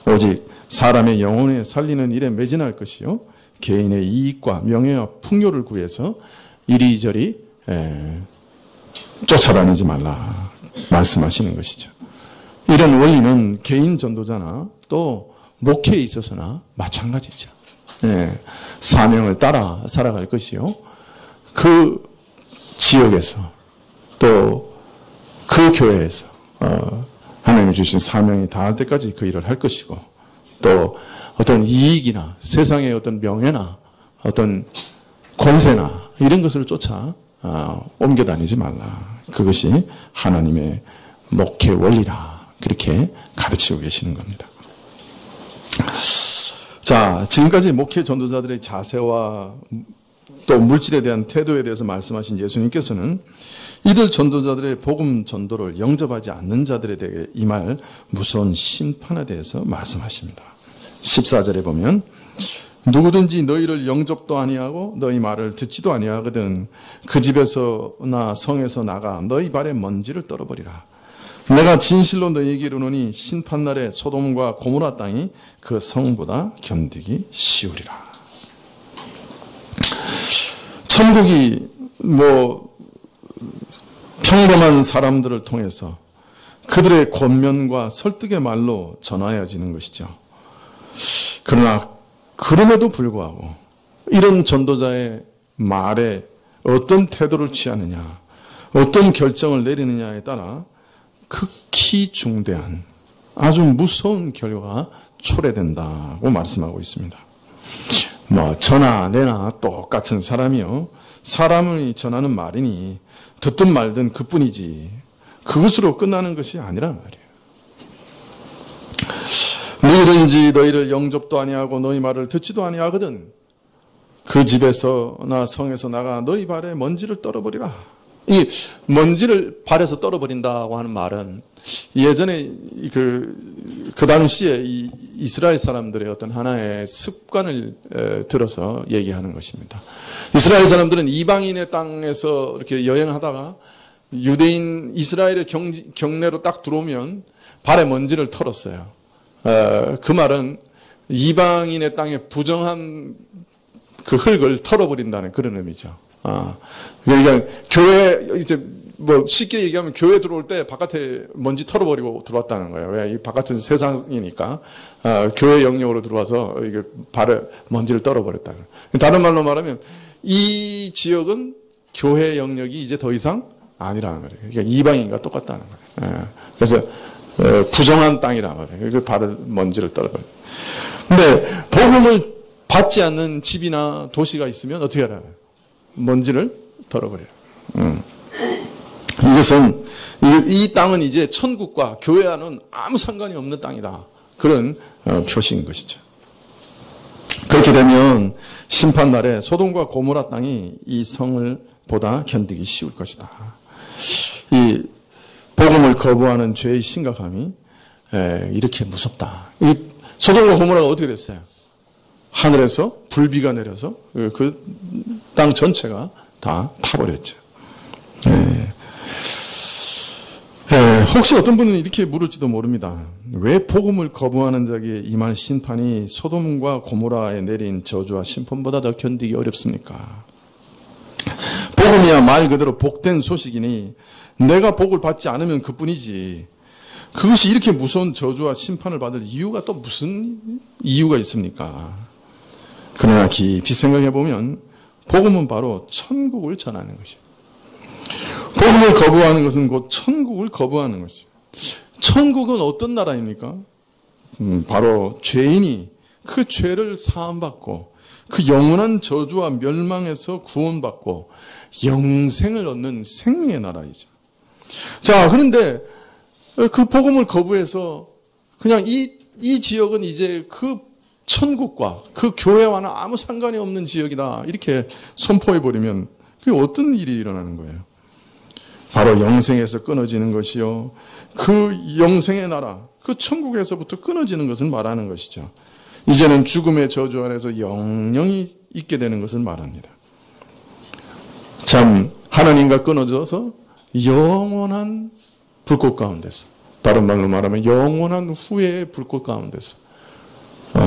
오직 사람의 영혼에 살리는 일에 매진할 것이요 개인의 이익과 명예와 풍요를 구해서 이리저리 쫓아다니지 말라 말씀하시는 것이죠. 이런 원리는 개인 전도자나 또 목회에 있어서나 마찬가지죠. 사명을 따라 살아갈 것이요 그 지역에서 또 그 교회에서 하나님이 주신 사명이 다할 때까지 그 일을 할 것이고 또 어떤 이익이나 세상의 어떤 명예나 어떤 권세나 이런 것을 쫓아 옮겨 다니지 말라. 그것이 하나님의 목회 원리라. 그렇게 가르치고 계시는 겁니다. 자, 지금까지 목회 전도자들의 자세와 또 물질에 대한 태도에 대해서 말씀하신 예수님께서는 이들 전도자들의 복음 전도를 영접하지 않는 자들에 대해 임할 무서운 심판에 대해서 말씀하십니다. 14절에 보면 누구든지 너희를 영접도 아니하고 너희 말을 듣지도 아니하거든 그 집에서나 성에서 나가 너희 발에 먼지를 떨어버리라. 내가 진실로 너희에게 이르노니 심판날에 소돔과 고모라 땅이 그 성보다 견디기 쉬우리라. 천국이 평범한 사람들을 통해서 그들의 권면과 설득의 말로 전하여지는 것이죠. 그러나 그럼에도 불구하고 이런 전도자의 말에 어떤 태도를 취하느냐, 어떤 결정을 내리느냐에 따라 극히 중대한 아주 무서운 결과가 초래된다고 말씀하고 있습니다. 저나 내나 똑같은 사람이요. 사람이 전하는 말이니 듣든 말든 그뿐이지 그것으로 끝나는 것이 아니란 말이에요. 누구든지 너희를 영접도 아니하고 너희 말을 듣지도 아니하거든 그 집에서나 성에서 나가 너희 발에 먼지를 떨어버리라. 이 먼지를 발에서 떨어버린다고 하는 말은 예전에 그 당시에 이 이스라엘 사람들의 어떤 하나의 습관을 들어서 얘기하는 것입니다. 이스라엘 사람들은 이방인의 땅에서 이렇게 여행하다가 유대인 이스라엘의 경내로 딱 들어오면 발에 먼지를 털었어요. 그 말은 이방인의 땅에 부정한 그 흙을 털어버린다는 그런 의미죠. 그러니까 교회 이제 쉽게 얘기하면 교회 들어올 때 바깥에 먼지 털어버리고 들어왔다는 거예요. 왜? 이 바깥은 세상이니까 교회 영역으로 들어와서 이게 발에 먼지를 떨어버렸다는 거예요. 다른 말로 말하면 이 지역은 교회 영역이 이제 더 이상 아니라는 거예요. 그러니까 이방인과 똑같다는 거예요. 그래서 부정한 땅이라는 거예요. 그 발을 먼지를 떨어버려요. 근데 복음을 받지 않는 집이나 도시가 있으면 어떻게 알아요? 먼지를 털어버려요. 이것은 이 땅은 이제 천국과 교회와는 아무 상관이 없는 땅이다. 그런 표시인 것이죠. 그렇게 그렇게 되면 심판날에 소돔과 고모라 땅이 이 성을 보다 견디기 쉬울 것이다. 이 복음을 거부하는 죄의 심각함이 이렇게 무섭다. 이 소돔과 고모라가 어떻게 됐어요? 하늘에서 불비가 내려서 그 땅 전체가 다 타버렸죠. 혹시 어떤 분은 이렇게 물을지도 모릅니다. 왜 복음을 거부하는 자에게 임할 심판이 소돔과 고모라에 내린 저주와 심판보다 더 견디기 어렵습니까? 복음이야 말 그대로 복된 소식이니 내가 복을 받지 않으면 그뿐이지. 그것이 이렇게 무서운 저주와 심판을 받을 이유가 또 무슨 이유가 있습니까? 그러나 깊이 생각해 보면 복음은 바로 천국을 전하는 것이에요. 복음을 거부하는 것은 곧 천국을 거부하는 것이에요. 천국은 어떤 나라입니까? 바로 죄인이 그 죄를 사함받고 그 영원한 저주와 멸망에서 구원받고 영생을 얻는 생명의 나라이죠. 자, 그런데 그 복음을 거부해서 그냥 이 지역은 이제 그 천국과 그 교회와는 아무 상관이 없는 지역이다. 이렇게 선포해버리면 그게 어떤 일이 일어나는 거예요? 바로 영생에서 끊어지는 것이요. 그 영생의 나라, 그 천국에서부터 끊어지는 것을 말하는 것이죠. 이제는 죽음의 저주 아래서 영영이 있게 되는 것을 말합니다. 참 하나님과 끊어져서 영원한 불꽃 가운데서, 다른 말로 말하면 영원한 후회의 불꽃 가운데서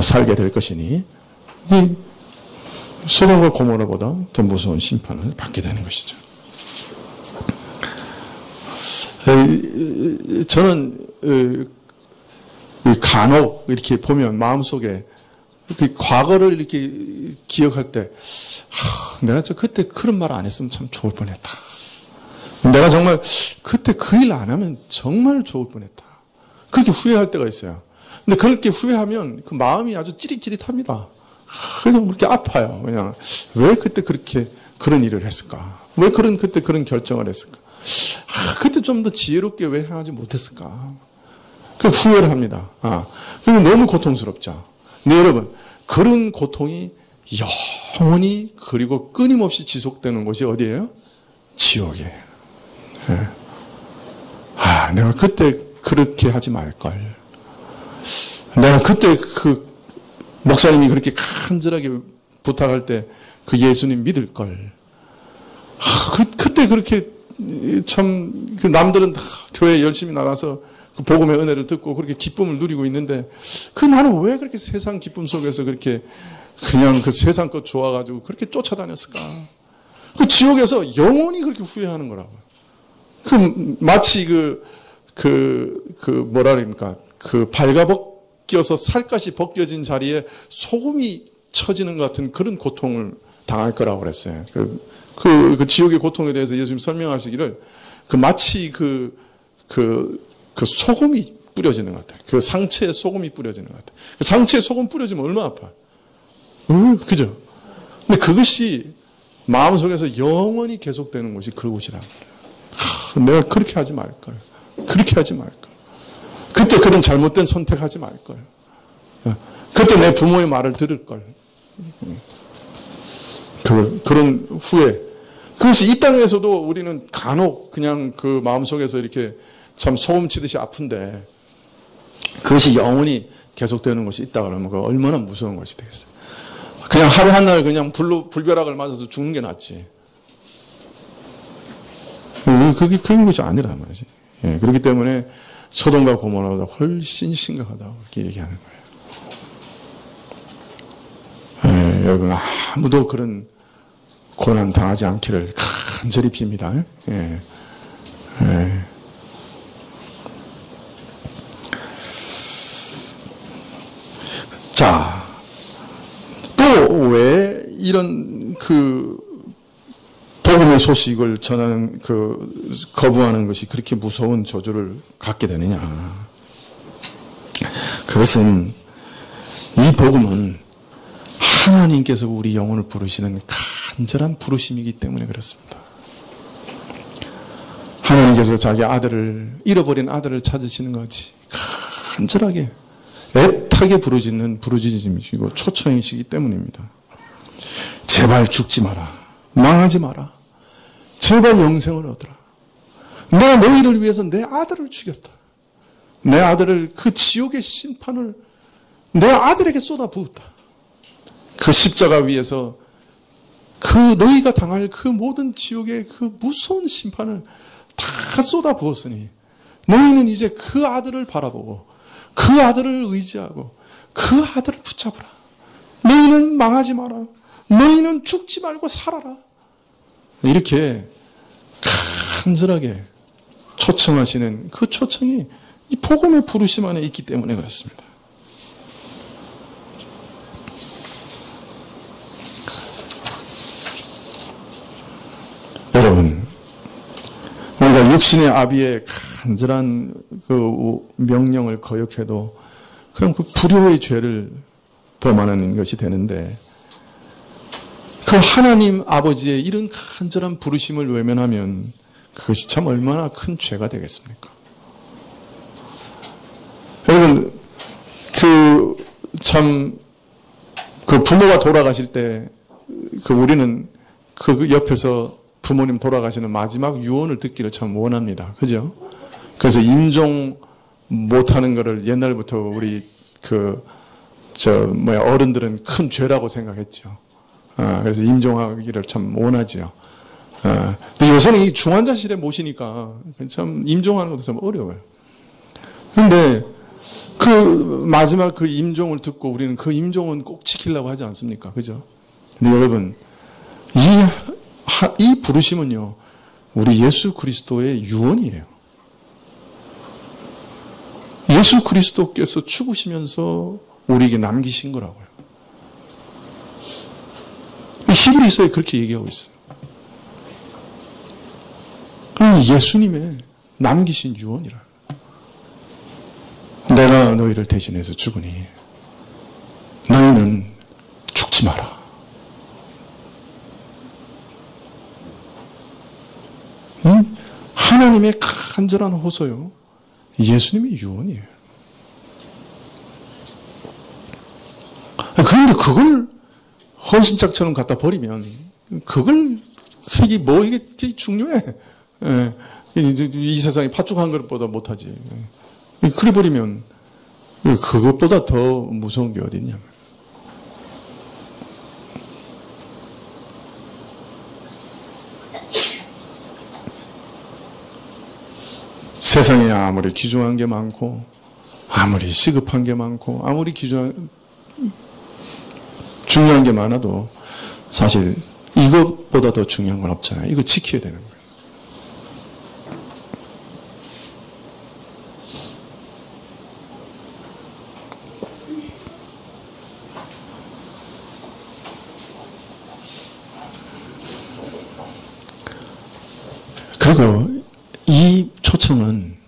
살게 될 것이니 이 소돔과 고모라보다 더 무서운 심판을 받게 되는 것이죠. 저는 간혹 이렇게 보면 마음속에 과거를 이렇게 기억할 때 내가 그때 그런 말 안 했으면 참 좋을 뻔했다. 내가 정말 그때 그 일 안 하면 정말 좋을 뻔했다. 그렇게 후회할 때가 있어요. 근데 그렇게 후회하면 그 마음이 아주 찌릿찌릿합니다. 그냥 그렇게 아파요. 그냥 왜 그때 그렇게 그런 일을 했을까? 왜 그때 그런 결정을 했을까? 그때 좀 더 지혜롭게 왜 하지 못했을까? 그 후회를 합니다. 그게 너무 고통스럽죠. 네, 여러분, 그런 고통이 영원히 그리고 끊임없이 지속되는 곳이 어디예요? 지옥이에요. 네. 내가 그때 그렇게 하지 말걸. 내가 그때 그 목사님이 그렇게 간절하게 부탁할 때 그 예수님 믿을걸. 그때 그렇게 참 그 남들은 다 교회 열심히 나가서 그 복음의 은혜를 듣고 그렇게 기쁨을 누리고 있는데 나는 왜 그렇게 세상 기쁨 속에서 그렇게 그냥 그 세상 것 좋아가지고 그렇게 쫓아다녔을까? 그 지옥에서 영원히 그렇게 후회하는 거라고요. 마치 뭐라 그럽니까? 발가벗겨서 살갗이 벗겨진 자리에 소금이 쳐지는 것 같은 그런 고통을 당할 거라고 그랬어요. 그 지옥의 고통에 대해서 예수님 설명하시기를 마치 그 소금이 뿌려지는 것 같아요. 그 상처에 소금이 뿌려지는 것 같아요. 그 상처에 소금 뿌려지면 얼마나 아파? 그죠? 근데 그것이 마음속에서 영원히 계속되는 곳이 그곳이란 말이에요. 내가 그렇게 하지 말걸. 그렇게 하지 말걸. 그때 그런 잘못된 선택하지 말걸. 그때 내 부모의 말을 들을걸. 그런 후회. 그것이 이 땅에서도 우리는 간혹 그냥 그 마음속에서 이렇게 참 소금 치듯이 아픈데 그것이 영원히 계속되는 것이 있다 그러면 그 얼마나 무서운 것이 되겠어요. 그냥 하루 한 날 그냥 불벼락을 맞아서 죽는 게 낫지. 그게 그런 것이 아니란 말이지. 그렇기 때문에 소돔과 고모라보다 훨씬 심각하다고 이렇게 얘기하는 거예요. 여러분 아무도 그런 고난 당하지 않기를 간절히 빕니다. 자, 또 왜 이런 복음의 소식을 전하는 거부하는 것이 그렇게 무서운 저주를 갖게 되느냐? 그것은 이 복음은 하나님께서 우리 영혼을 부르시는 간절한 부르심이기 때문에 그렇습니다. 하나님께서 자기 잃어버린 아들을 찾으시는 것이 간절하게 애타 애타게 부르짖는 부르짖음이시고 초청이시기 때문입니다. 제발 죽지 마라. 망하지 마라. 제발 영생을 얻으라. 내가 너희를 위해서 내 아들을 죽였다. 내 아들을 그 지옥의 심판을 내 아들에게 쏟아부었다. 그 십자가 위에서 그 너희가 당할 그 모든 지옥의 그 무서운 심판을 다 쏟아부었으니 너희는 이제 그 아들을 바라보고 그 아들을 의지하고 그 아들을 붙잡으라. 너희는 망하지 마라. 너희는 죽지 말고 살아라. 이렇게 간절하게 초청하시는 그 초청이 이 복음의 부르심 안에 있기 때문에 그렇습니다. 여러분, 우리가 육신의 아비의 간절한 그 명령을 거역해도 그냥 그 불효의 죄를 범하는 것이 되는데, 그 하나님 아버지의 이런 간절한 부르심을 외면하면 그것이 참 얼마나 큰 죄가 되겠습니까? 여러분, 그 부모가 돌아가실 때, 우리는 그 옆에서 부모님 돌아가시는 마지막 유언을 듣기를 참 원합니다. 그죠? 그래서 임종 못하는 거를 옛날부터 우리 어른들은 큰 죄라고 생각했죠. 그래서 임종하기를 참 원하죠. 근데 요새는 이 중환자실에 모시니까 참 임종하는 것도 참 어려워요. 근데 그 마지막 그 임종을 듣고 우리는 그 임종은 꼭 지키려고 하지 않습니까? 그죠? 근데 여러분, 이 부르심은요, 우리 예수 그리스도의 유언이에요. 예수 그리스도께서 죽으시면서 우리에게 남기신 거라고요. 히브리서에 그렇게 얘기하고 있어요. 예수님의 남기신 유언이라. 내가 너희를 대신해서 죽으니 너희는 죽지 마라. 하나님의 간절한 호소요. 예수님의 유언이에요. 그런데 그걸 헌신짝처럼 갖다 버리면 그걸 이게 중요해. 이 세상에 팥죽 한 그릇보다 못하지. 그래 버리면 그것보다 더 무서운 게 어디 있냐면, 세상에 아무리 귀중한 게 많고 아무리 시급한 게 많고 아무리 중요한 게 많아도 사실 이것보다 더 중요한 건 없잖아요. 이거 지켜야 되는 거예요. 그리고 이 초청은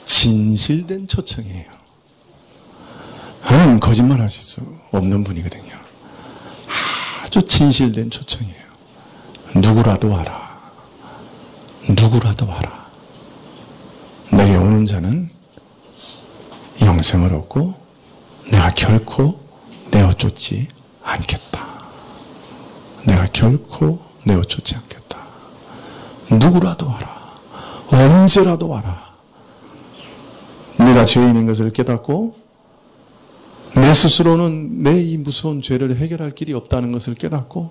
진실된 초청이에요. 하나님은 거짓말할 수 없는 분이거든요. 아주 진실된 초청이에요. 누구라도 와라. 누구라도 와라. 내게 오는 자는 영생을 얻고 내가 결코 내어 쫓지 않겠다. 내가 결코 내어 쫓지 않겠다. 누구라도 와라. 언제라도 와라. 내가 죄인인 것을 깨닫고 내 스스로는 내 이 무서운 죄를 해결할 길이 없다는 것을 깨닫고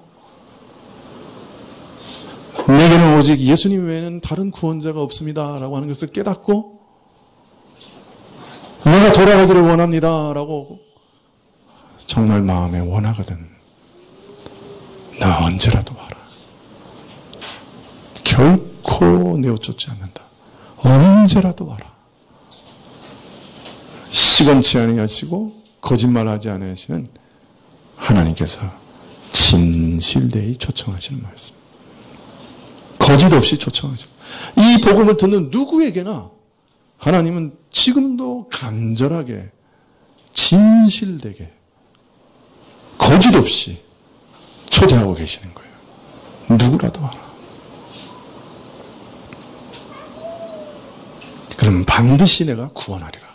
내게는 오직 예수님 외에는 다른 구원자가 없습니다 라고 하는 것을 깨닫고 내가 돌아가기를 원합니다 라고 정말 마음에 원하거든. 나 언제라도 와라. 결코 내어쫓지 않는다. 언제라도 와라. 시건치 아니하시고 거짓말하지 않으시는 하나님께서 진실되이 초청하시는 말씀. 거짓 없이 초청하시는. 이 복음을 듣는 누구에게나 하나님은 지금도 간절하게 진실되게 거짓 없이 초대하고 계시는 거예요. 누구라도 와라. 그럼 반드시 내가 구원하리라.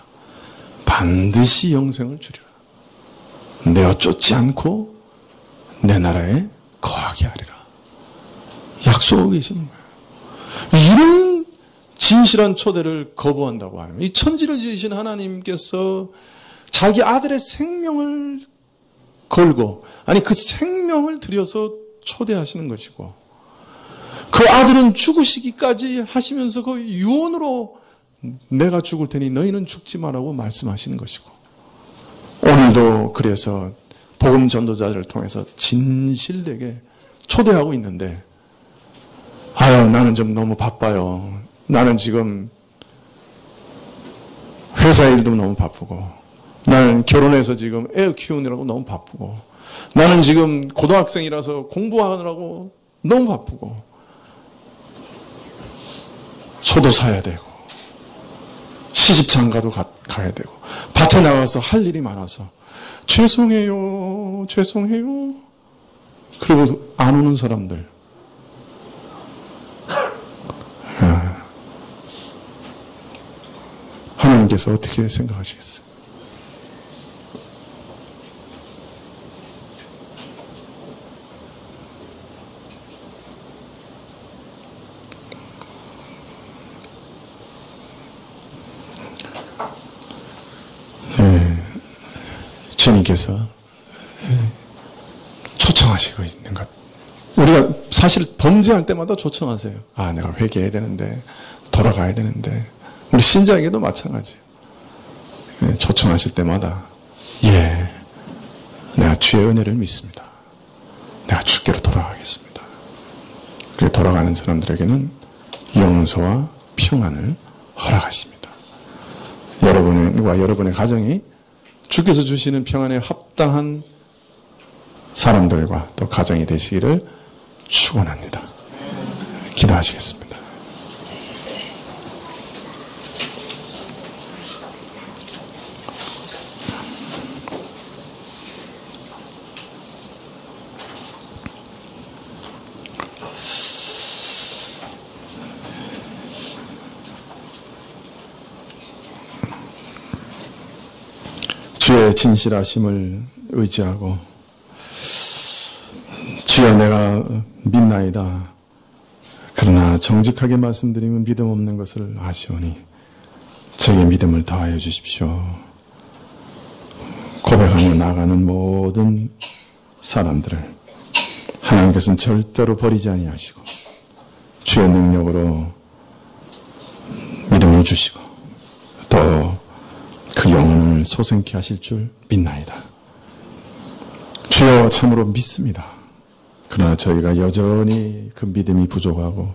반드시 영생을 주리라. 내어 쫓지 않고 내 나라에 거하게 하리라. 약속하고 계시는 거예요. 이런 진실한 초대를 거부한다고 하면 이 천지를 지으신 하나님께서 자기 아들의 생명을 걸고 아니 그 생명을 들여서 초대하시는 것이고 그 아들은 죽으시기까지 하시면서 그 유언으로 내가 죽을 테니 너희는 죽지 마라고 말씀하시는 것이고 오늘도 그래서 복음 전도자들을 통해서 진실되게 초대하고 있는데 아유 나는 좀 너무 바빠요. 나는 지금 회사 일도 너무 바쁘고 나는 결혼해서 지금 애 키우느라고 너무 바쁘고 나는 지금 고등학생이라서 공부하느라고 너무 바쁘고 소도 사야 되고 시집장가도 가야 되고 밭에 나가서 할 일이 많아서 죄송해요. 그리고 안 오는 사람들 하나님께서 어떻게 생각하시겠어요? 주님께서 초청하시고 있는 것. 우리가 사실 범죄할 때마다 초청하세요. 아, 내가 회개해야 되는데, 돌아가야 되는데. 우리 신자에게도 마찬가지예요. 초청하실 때마다 예, 내가 주의 은혜를 믿습니다. 내가 주께로 돌아가겠습니다. 그리고 돌아가는 사람들에게는 용서와 평안을 허락하십니다. 여러분과 여러분의 가정이 주께서 주시는 평안에 합당한 사람들과 또 가정이 되시기를 축원합니다. 기도하시겠습니다. 주의 진실하심을 의지하고 주여 내가 믿나이다. 그러나 정직하게 말씀드리면 믿음 없는 것을 아시오니 저의 믿음을 더하여 주십시오. 고백하며 나가는 모든 사람들을 하나님께서는 절대로 버리지 아니하시고 주의 능력으로 믿음을 주시고 또 그 영혼을 소생케 하실 줄 믿나이다. 주여 참으로 믿습니다. 그러나 저희가 여전히 그 믿음이 부족하고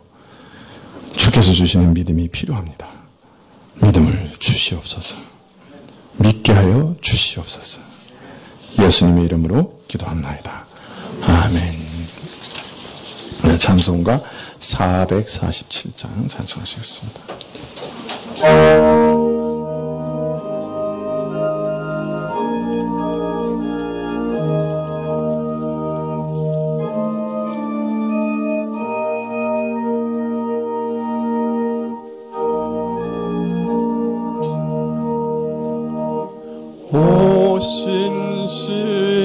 주께서 주시는 믿음이 필요합니다. 믿음을 주시옵소서. 믿게 하여 주시옵소서. 예수님의 이름으로 기도합나이다. 아멘. 네, 찬송가 447장 찬송하시겠습니다.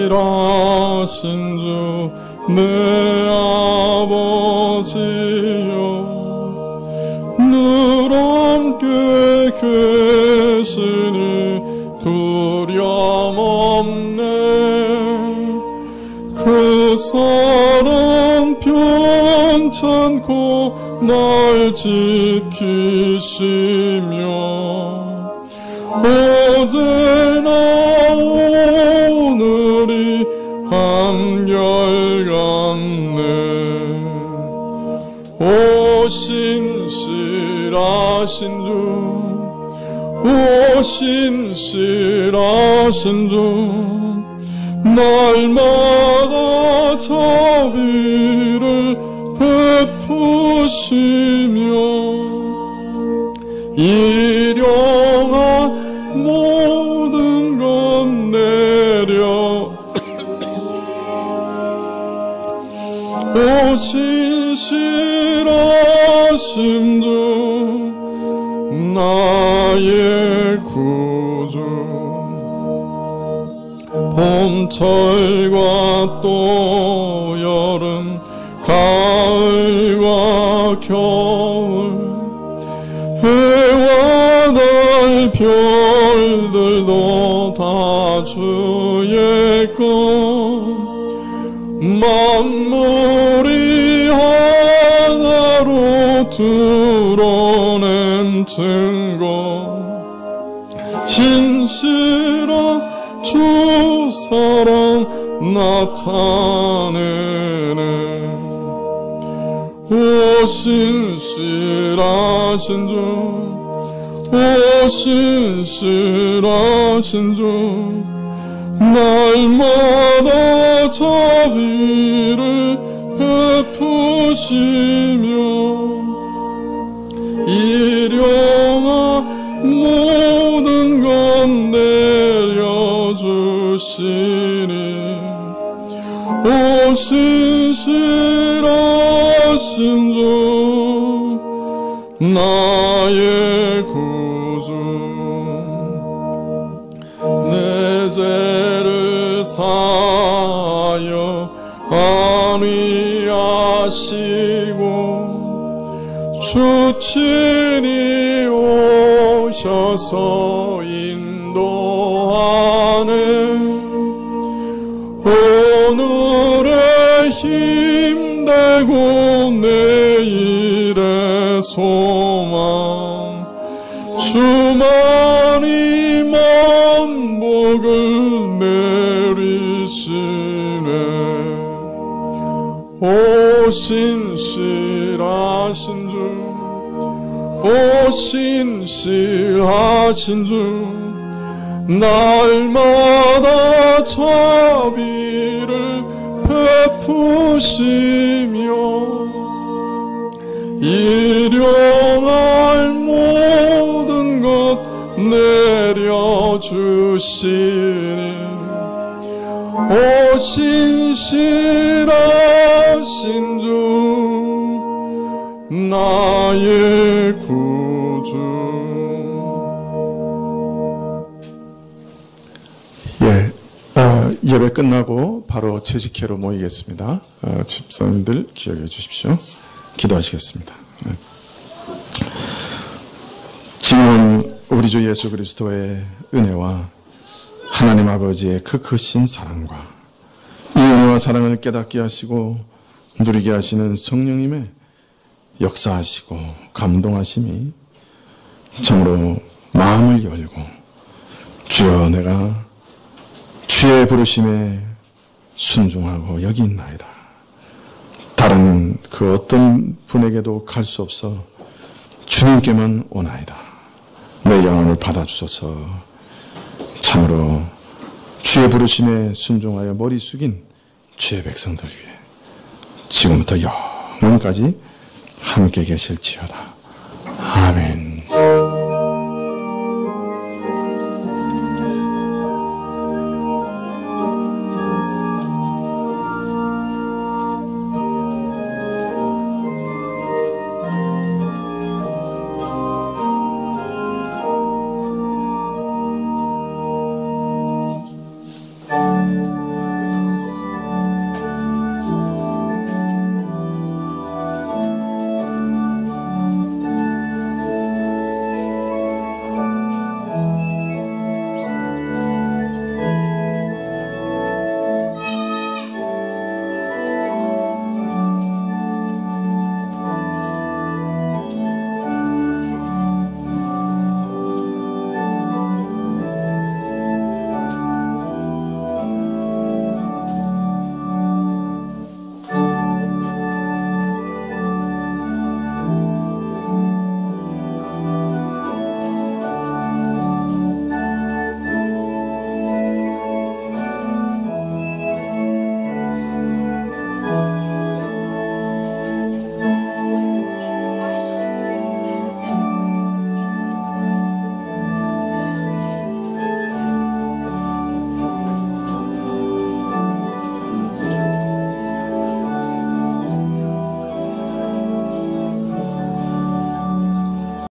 신실하신 주 내 아버지여 늘 함께 계시니 두려움 없네. 그 사랑 편찮고 날 지키시며 어제나 오늘이 한결같네. 오 신실하신 주, 오 신실하신 주, 날마다 자비를 베푸시며 일용할 모든 것 내려 오 신실하신 주 나의 구주 봄철과 또 여름 가을과 겨울 해와 달 별들도 다 주의 것 만물이 하나로 드러낸 증거 신실한 주 사랑 나타내네 오 신실하신 주 오 신실하신 주 날마다 자비를 베푸시며 일용할 모든 것 내려주시니 오 신실하신 주 나의 구주 내 죄를 사하여 안위하시고 주 친히 오셔서 인도하네 오늘의 힘되고 내일의 소망 주만이 만복을 내리시네 오 신실하신 주 오 신실하신 주 날마다 자비를 베푸시며 일용할 모든 것 내려주시니 오 신실하신 주 나의 구주 예배 끝나고 바로 채식회로 모이겠습니다. 집사님들 기억해 주십시오. 기도하시겠습니다. 지금은 우리 주 예수 그리스도의 은혜와 하나님 아버지의 그 크신 사랑과 이 은혜와 사랑을 깨닫게 하시고 누리게 하시는 성령님의 역사하시고 감동하심이 참으로 마음을 열고 주여 내가 주의 부르심에 순종하고 여기 있나이다. 다른 그 어떤 분에게도 갈 수 없어 주님께만 오나이다. 내 영혼을 받아주소서. 참으로 주의 부르심에 순종하여 머리 숙인 주의 백성들 위해 지금부터 영원까지 함께 계실지어다. 아멘.